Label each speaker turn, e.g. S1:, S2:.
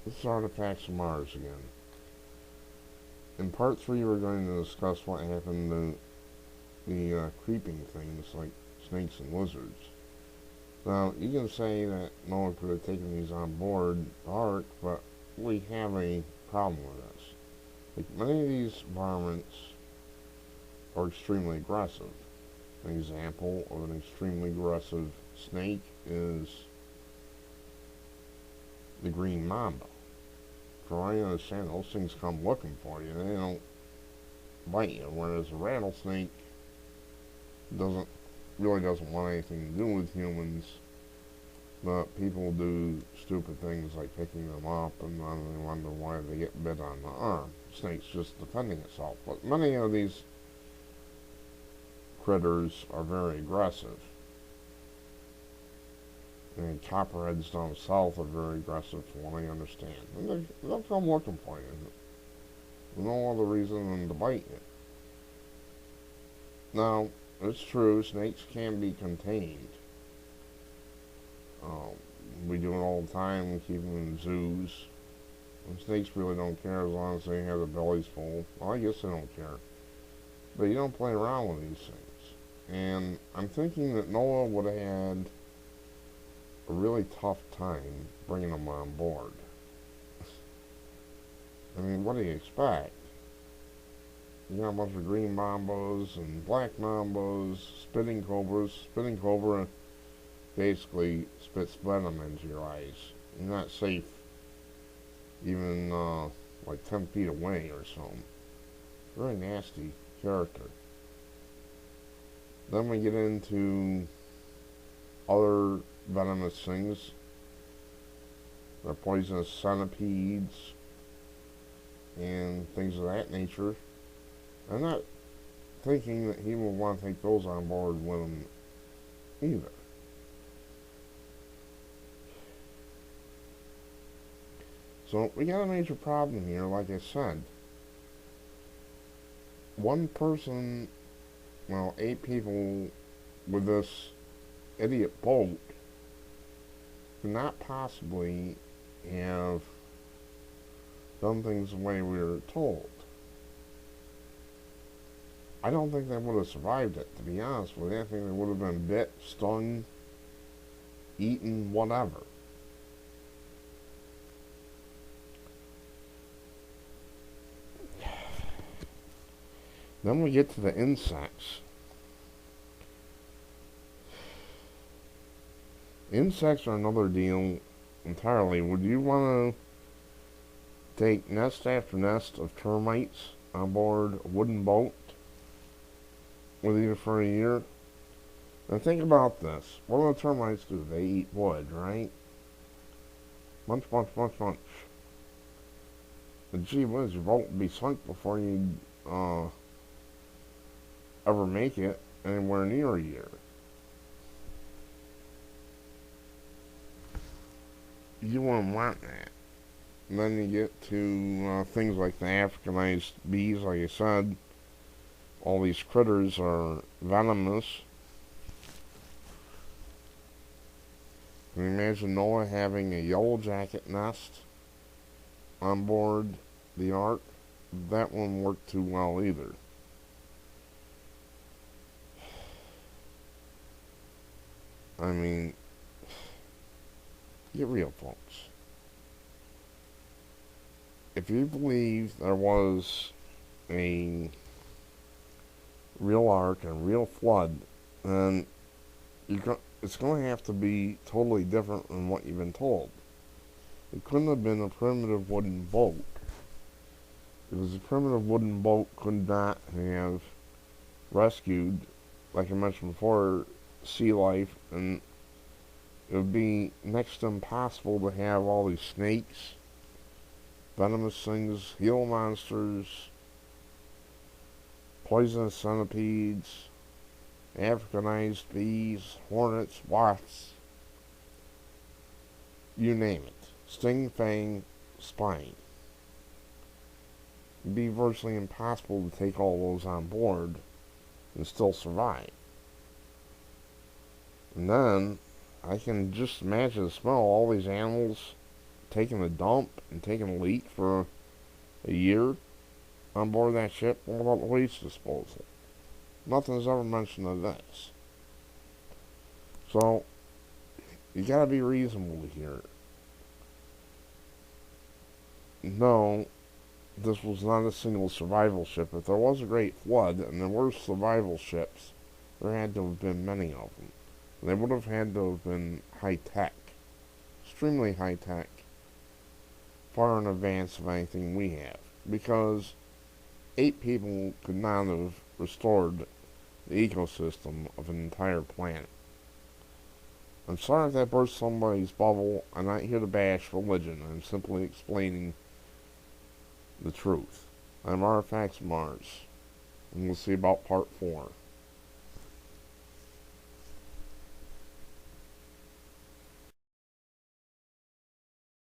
S1: This is Artifacts from Mars again. In part 3 we're going to discuss what happened to the creeping things like snakes and lizards. Now, you can say that no one could have taken these on board the Ark, but we have a problem with this. Like, many of these varmints are extremely aggressive. An example of an extremely aggressive snake is the green mamba. From what I understand, those things come looking for you. They don't bite you. Whereas a rattlesnake doesn't want anything to do with humans. But people do stupid things like picking them up, and then they wonder why they get bit on the arm. The snake's just defending itself. But many of these critters are very aggressive. And copperheads down south are very aggressive, from what I understand. And they'll come looking for you. For no other reason than to bite you. Now, it's true, snakes can be contained. We do it all the time. We keep them in zoos. And snakes really don't care as long as they have their bellies full. Well, I guess they don't care. But you don't play around with these things. And I'm thinking that Noah would have had a really tough time bringing them on board. I mean, what do you expect? You got a bunch of green mambas and black mambas, spitting cobras. Spitting cobra basically spits venom into your eyes. You're not safe even like 10 feet away or something. Very nasty character. Then we get into other venomous things. They're poisonous centipedes and things of that nature. I'm not thinking that he will want to take those on board with him either. So we got a major problem here, like I said. One person, well, 8 people with this idiot boat could not possibly have done things the way we were told. I don't think they would have survived it, to be honest with you. I think they would have been bit, stung, eaten, whatever. Then we get to the insects. Insects are another deal entirely. Would you want to take nest after nest of termites on board a wooden boat with you for a year? Now think about this. What do the termites do? They eat wood, right? Munch, munch, munch, munch. And gee whiz, your boat would be sunk before you ever make it anywhere near a year. You wouldn't want that. And then you get to things like the Africanized bees, like I said. All these critters are venomous. Can you imagine Noah having a yellow jacket nest on board the Ark? That wouldn't work too well either. I mean, get real, folks. If you believe there was a real ark and real flood, then it's going to have to be totally different than what you've been told. It couldn't have been a primitive wooden boat, because a primitive wooden boat could not have rescued, like I mentioned before, sea life, and it would be next to impossible to have all these snakes, venomous things, Gila monsters, poisonous centipedes, Africanized bees, hornets, wasps, you name it. Sting, fang, spine. It'd be virtually impossible to take all those on board and still survive. And then I can just imagine the smell of all these animals taking a dump and taking a leak for a year on board that ship? What about the waste disposal? Nothing's ever mentioned of this. So, you gotta be reasonable here. No, this was not a single survival ship. If there was a great flood and there were survival ships, there had to have been many of them. They would have had to have been high tech, extremely high tech, far in advance of anything we have. Because 8 people could not have restored the ecosystem of an entire planet. I'm sorry if that burst somebody's bubble. I'm not here to bash religion. I'm simply explaining the truth. I'm Artifacts Mars, and we'll see about part 4.